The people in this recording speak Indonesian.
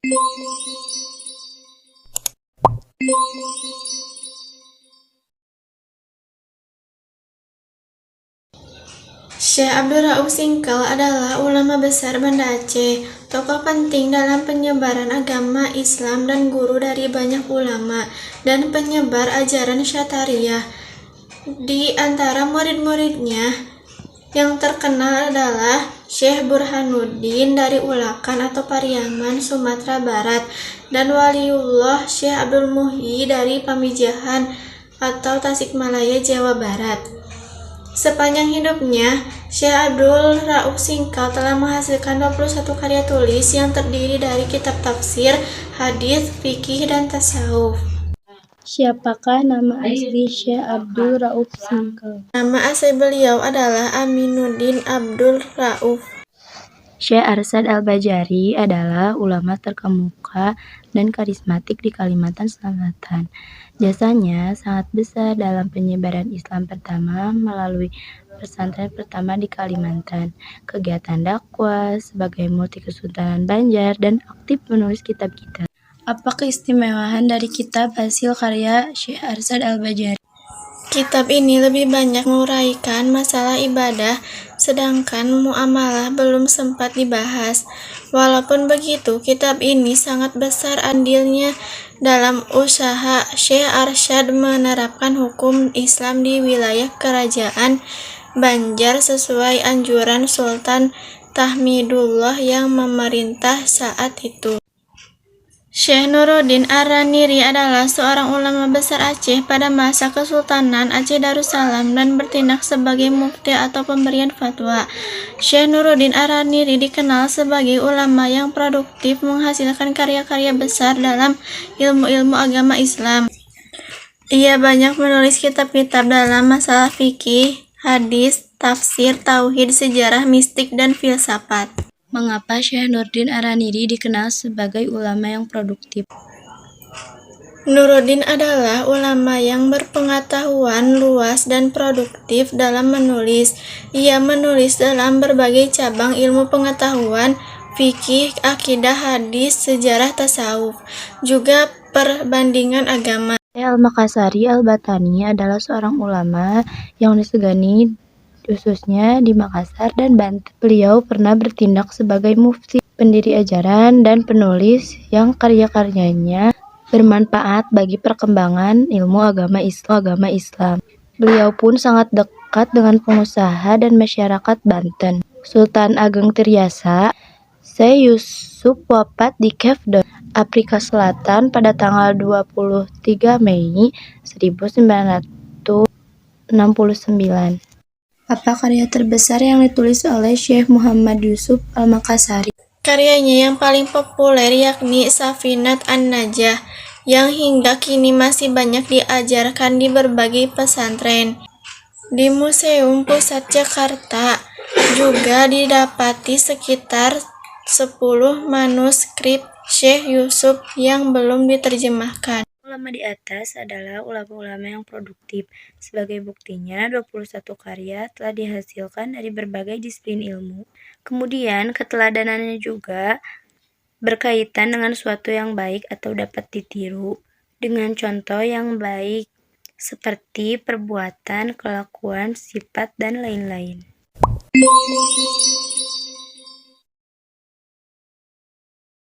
Syekh Abdul Rauf Singkal adalah ulama besar Banda Aceh, tokoh penting dalam penyebaran agama Islam dan guru dari banyak ulama dan penyebar ajaran Syatariah. Di antara murid-muridnya yang terkenal adalah Syekh Burhanuddin dari Ulakan atau Pariaman, Sumatera Barat, dan Waliullah Syekh Abdul Muhyi dari Pamijahan atau Tasikmalaya, Jawa Barat. Sepanjang hidupnya, Syekh Abdul Rauf Singkal telah menghasilkan 21 karya tulis yang terdiri dari kitab tafsir, hadis, fikih, dan tasawuf. Siapakah nama asli Syekh Abdul Rauf Singkal? Nama asli beliau adalah Aminuddin Abdul Rauf. Syekh Arsyad Al-Bajari adalah ulama terkemuka dan karismatik di Kalimantan Selatan. Jasanya sangat besar dalam penyebaran Islam pertama melalui pesantren pertama di Kalimantan, kegiatan dakwah sebagai multi Kesultanan Banjar, dan aktif menulis kitab-kitab. Apa keistimewaan dari kitab hasil karya Syekh Arsyad Al-Bajari? Kitab ini lebih banyak menguraikan masalah ibadah, sedangkan muamalah belum sempat dibahas. Walaupun begitu, kitab ini sangat besar andilnya dalam usaha Syekh Arsyad menerapkan hukum Islam di wilayah kerajaan Banjar sesuai anjuran Sultan Tahmidullah yang memerintah saat itu. Syekh Nuruddin Ar-Raniri adalah seorang ulama besar Aceh pada masa Kesultanan Aceh Darussalam dan bertindak sebagai mufti atau pemberian fatwa. Syekh Nuruddin Ar-Raniri dikenal sebagai ulama yang produktif menghasilkan karya-karya besar dalam ilmu-ilmu agama Islam. Ia banyak menulis kitab-kitab dalam masalah fikih, hadis, tafsir, tauhid, sejarah, mistik, dan filsafat. Mengapa Syekh Nuruddin Ar-Raniri dikenal sebagai ulama yang produktif? Nuruddin adalah ulama yang berpengetahuan luas dan produktif dalam menulis. Ia menulis dalam berbagai cabang ilmu pengetahuan, fikih, akidah, hadis, sejarah, tasawuf, juga perbandingan agama. Al-Makassari Al-Batani adalah seorang ulama yang disegani khususnya di Makassar dan Banten. Beliau pernah bertindak sebagai mufti, pendiri ajaran, dan penulis yang karya-karyanya bermanfaat bagi perkembangan ilmu agama Islam. Beliau pun sangat dekat dengan pengusaha dan masyarakat Banten. Sultan Ageng Tiryasa Syekh Yusuf wafat di Cape Town, Afrika Selatan pada tanggal 23 Mei 1969. Apa karya terbesar yang ditulis oleh Syekh Muhammad Yusuf Al-Makassari? Karyanya yang paling populer yakni Safinat An-Najah, yang hingga kini masih banyak diajarkan di berbagai pesantren. Di Museum Pusat Jakarta juga didapati sekitar 10 manuskrip Syekh Yusuf yang belum diterjemahkan. Ulama di atas adalah ulama-ulama yang produktif. Sebagai buktinya, 21 karya telah dihasilkan dari berbagai disiplin ilmu. Kemudian, keteladanannya juga berkaitan dengan suatu yang baik atau dapat ditiru, dengan contoh yang baik seperti perbuatan, kelakuan, sifat, dan lain-lain.